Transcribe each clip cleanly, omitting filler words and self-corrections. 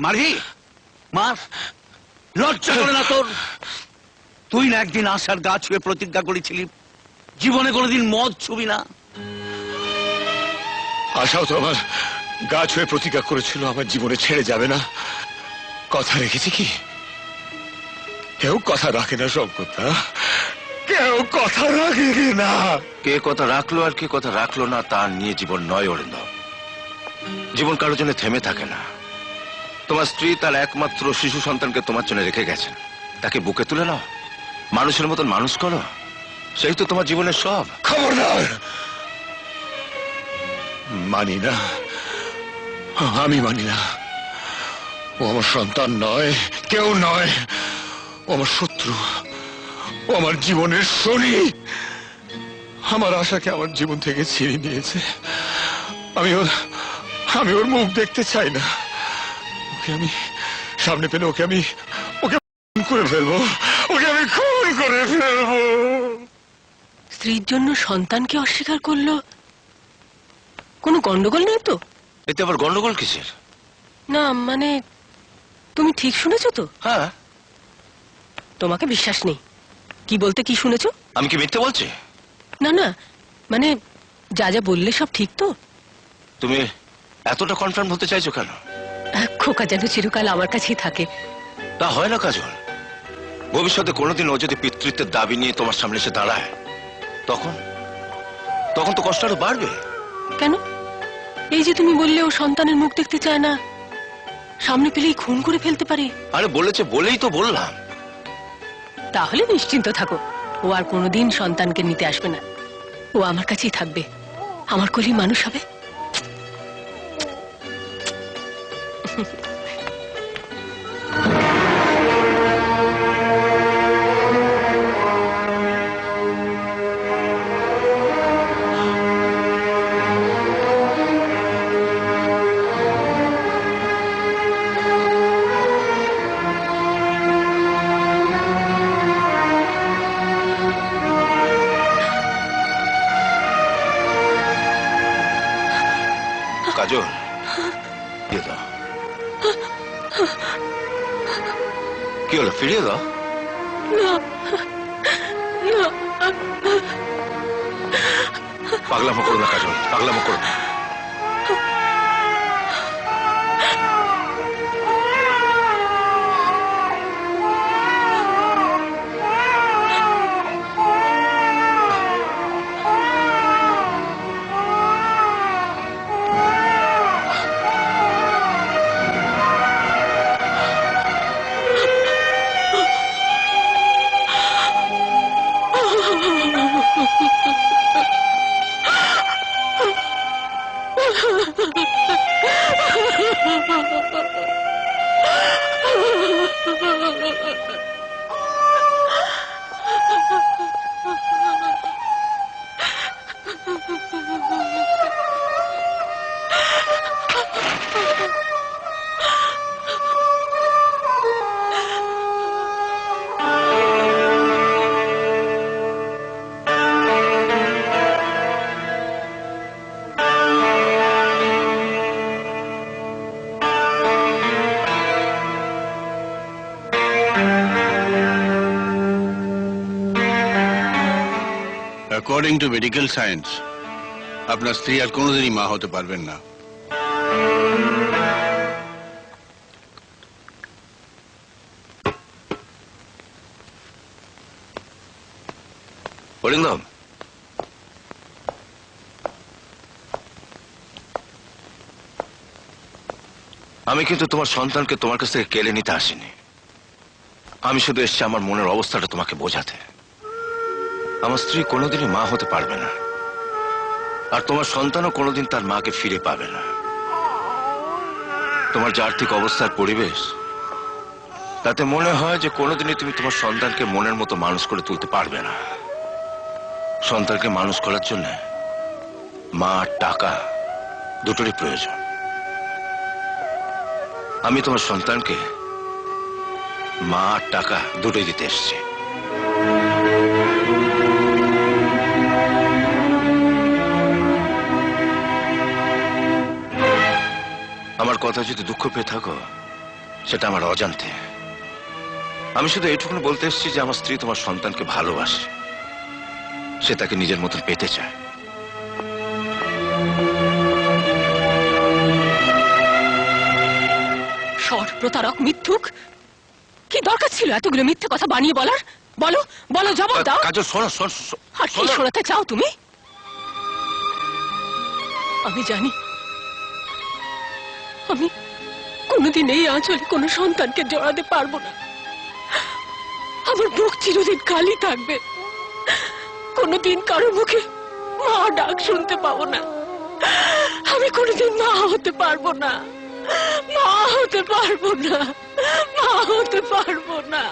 মারবি? মার। লজ্জা করে না তোর? তুই না একদিন আশার গা ছুঁয়ে প্রতিজ্ঞা করেছিলি জীবনে কোনোদিন মদ ছুবি না? আশাও তো আমার গা ছুঁয়ে প্রতিজ্ঞা করেছিল আমার জীবনে ছেড়ে যাবে না। কথা রেখেছে কি? কেউ কথা রাখে না শঙ্করদা, কেউ কথা রাখে না। কে কথা রাখলো আর কে কথা রাখলো না তা নিয়ে জীবন নয় অরিন্দম। জীবন কারোর জন্য থেমে থাকে না। তোমার স্ত্রী তার একমাত্র শিশু সন্তানকে তোমার জন্য রেখে গেছেন, তাকে বুকে তুলে নাও, মানুষের মতন মানুষ করো, সেই তো তোমার জীবনের সব। খবরদার! মানি না, আমি মানি না। ও আমার সন্তান নয়, কেউ নয়। ও আমার শত্রু, ও আমার জীবনের শনি। আমার আশাকে আমার জীবন থেকে ছিঁড়ে নিয়েছে। আমি ওর মুখ দেখতে চাই না। ওকে আমি সামনে পেলে ওকে আমি খুন করে ফেলবো, ওকে আমি খুন করে ফেলবো। স্ত্রীর জন্য সন্তানকে অস্বীকার করলো, কোনো গন্ডগোল নেই তো? এতে আবার গন্ডগোল কিসের? না মানে তুমি ঠিক শুনেছো তো? হ্যাঁ। তোমাকে বিশ্বাস নেই। কি বলতে কি শুনেছো? আমি কি মিথ্যে বলছি? না না মানে যা যা বললে সব ঠিক তো? তুমি এতটা কনফার্ম হতে চাইছো কেন? খোকা যেন চিরকাল আমার কাছেই থাকে। তা হয় না কাজল। ভবিষ্যতে কোনোদিন ও যদি পিতৃত্বের দাবি নিয়ে তোমার সামনে এসে দাঁড়ায়, তখন তখন তো কষ্ট আরো বাড়বে। কেন? এই যে তুমি বললে ও সন্তানের মুখ দেখতে চায় না, সামনে পেলেই খুন করে ফেলতে পারে। আরে বলেছে বলেই তো বললাম। তাহলে নিশ্চিন্ত থাকো, ও আর কোনোদিন সন্তানকে নিতে আসবে না। ও আমার কাছেই থাকবে, আমার কোলেই মানুষ হবে। কাজল, দিয়ে দাও। কি হলো, ফিরিয়ে দাও। পাগলামো করো না কাজল, পাগলামো করো না। According to medical science, আপনার স্ত্রী আর কোনোদিনই মা হতে পারবেন না। অরিন্দম, আমি কিন্তু তোমার সন্তানকে তোমার কাছ থেকে কেড়ে নিতে আসিনি। আমি শুধু এসেছি আমার মনের অবস্থাটা তোমাকে বোঝাতে। আমার স্ত্রী কোনোদিনই মা হতে পারবে না, আর তোমার সন্তানও কোনোদিন তার মাকে ফিরে পাবে না। তোমার যে আর্থিক অবস্থার পরিবেশ, তাতে মনে হয় যে কোনোদিনই তুমি তোমার সন্তানকে মনের মতো মানুষ করে তুলতে পারবে না। সন্তানকে মানুষ করার জন্য মা আর টাকা দুটোরই প্রয়োজন। আমি তোমার সন্তানকে মা আর টাকা দুটোই দিতে এসেছি। আমার কথা যদি দুঃখ পেয়ে থাকো, সেটা আমার অজান্তে। আমি শুধু এইটুকুনি বলতে এসেছি যে আমার স্ত্রী তোমার সন্তানকে ভালোবাসে, সে তাকে নিজের মতন পেতে চায়। সৎ প্রতারক, মিথ্যুক, কি দরকার ছিল এতগুলো মিথ্যে কথা বানিয়ে বলার? বলো বলো, জবাব দাও। কাজল শোনো, আর কি শোনাতে চাও তুমি? আমি জানি আমি কোনোদিন এই আঁচলে কোনো সন্তানকে জড়াতে পারবো না। আমার বুক চিরদিন খালি থাকবে। কোনোদিন কারোর মুখে মা ডাক শুনতে পাবো না। আমি কোনোদিন মা হতে পারবো না, মা হতে পারবো না, মা হতে পারবো না।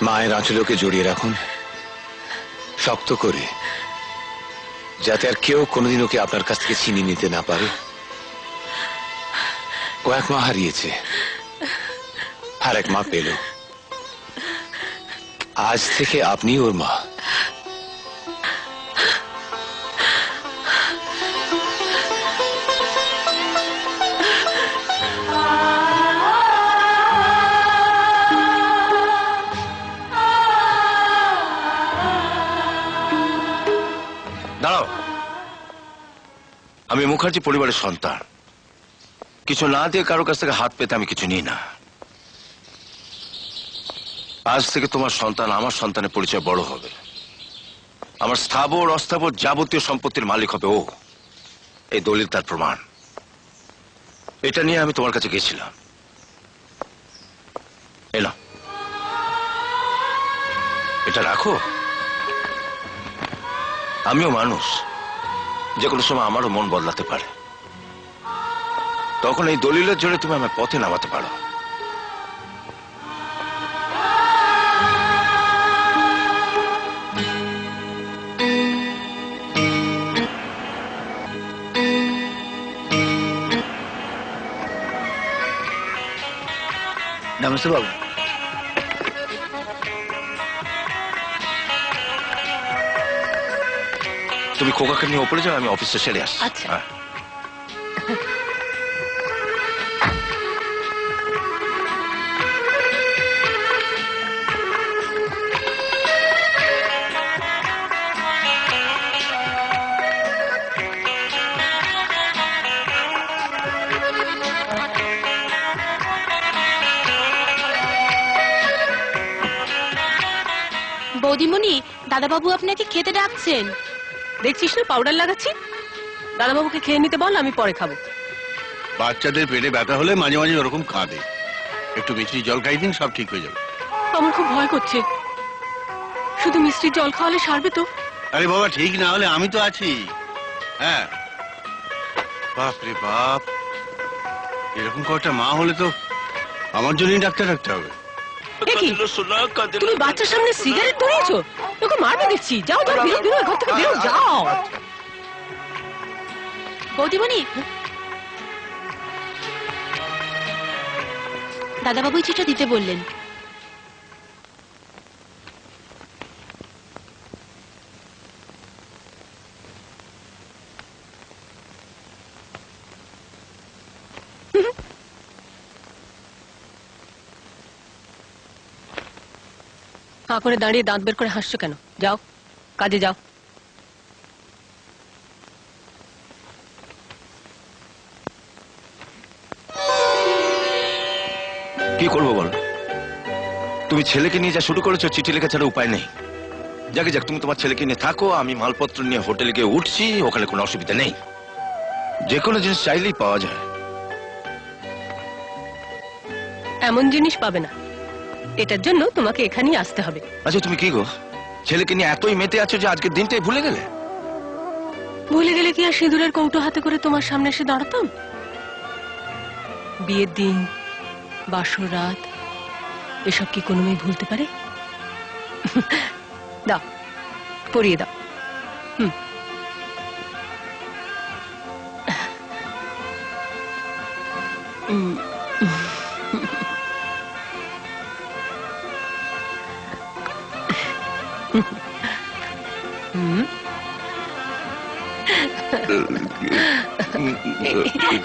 মায়ের আঁচলে ওকে জড়িয়ে রাখুন শক্ত করে, যাতে আর কেউ কোনোদিন ওকে আপনার কাছ থেকে ছিনিয়ে নিতে না পারে। ও এক মা হারিয়েছে, আর এক মা পেল। আজ থেকে আপনি ওর মা। দাঁড়াও, আমি মুখার্জি পরিবারের সন্তান। কিছু না দিয়ে কারো কাছ থেকে হাত পেতে আমি কিছু নিই না। আজ থেকে তোমার সন্তান আমার সন্তানের পরিচয় বড় হবে। আমার স্থাবর অস্থাবর যাবতীয় সম্পত্তির মালিক হবে ও। এই দলিল তার প্রমাণ। এটা নিয়ে আমি তোমার কাছে গেছিলাম। এলাম, এটা রাখো। আমিও মানুষ, যে কোনো সময় আমারও মন বদলাতে পারে। তখন এই দলিলের জোরে তুমি আমার পথে নামাতে পারো। নমস্তে বাবু। তুমি খোকাকে নিয়ে ওপরে যাও, আমি অফিসে সেরে আসছি। আচ্ছা। হ্যাঁ। বৌদিমণি, দাদাবাবু আপনাকে খেতে ডাকছেন। দেখছিস না পাউডার লাগাচ্ছি? দাদাবাবুকে খেয়ে নিতে বল, আমি পরে খাবো। বাচ্চাদের পেটে ব্যথা হলে মাঝে মাঝে ওরকম কাঁদে, একটু মিষ্টি জল খাই দিন, সব ঠিক হয়ে যাবে। আমার খুব ভয় করছে। শুধু মিষ্টির জল খাওয়ালে সারবে তো? আরে বাবা, ঠিক না হলে আমি তো আছি। হ্যাঁ, বাপ রে বাপ, এরকম কয়েকটা মা হলে তো আমার জন্যই ডাক্তার রাখতে হবে। এ কি? তুমি বাচ্চার সামনে সিগারেট ধরিয়েছো? তোকে মারবে দেখছি। যাও যাও, বেরো বেরো, ঘর থেকে বেরো, যাও। বৌদিমণি, দাদাবাবু চিঠিটা দিতে বললেন। হাঁ করে দাঁড়িয়ে দাঁত বের করে হাসছো কেন? যাও কাজে যাও। কি করবো বলো? তুমি ছেলেকে নিয়ে যা শুরু করেছো, চিঠি লেখা ছাড়া উপায় নেই। যাকে যাক, তুমি তোমার ছেলেকে নিয়ে থাকো, আমি মালপত্র নিয়ে হোটেলে গিয়ে উঠছি, ওখানে কোনো অসুবিধা নেই। যে কোনো জিনিস চাইলেই পাওয়া যায়। এমন জিনিস পাবে না, এটার জন্য তোমাকে এখানেই আসতে হবে। আচ্ছা তুমি কি গো, ছেলেকে নিয়ে এতই মেতে আছো যে আজকের দিনটাই ভুলে গেলে? ভুলে গেলে কি আর সিঁদুরের কৌটো হাতে করে তোমার সামনে এসে দাঁড়াতাম? বিয়ের দিন, বাসর রাত, এসব কি কোনো মেয়ে ভুলতে পারে? দাও, পরিয়ে দাও।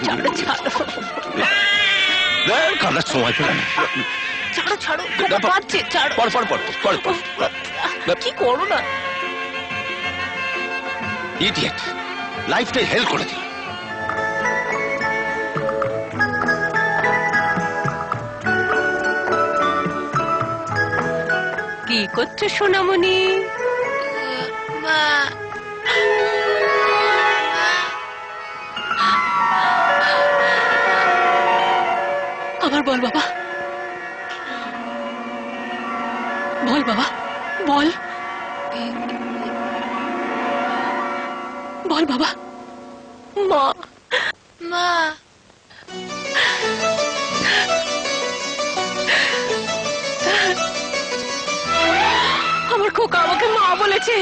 ছাড়ো ছাড়ো কান্নার সময় পেলে না। ছাড়ো ছাড়ো, খোকা পাচ্ছে, ছাড়ো। পর পর পর পর পর। কি করো না? ইডিয়েট, লাইফটাই হেল করে দিল। কি করছো সোনামণি? আবার বল বাবা, বল বাবা, বল বল বাবা। মা, মা, আমার খোকা আমাকে মা বলেছে।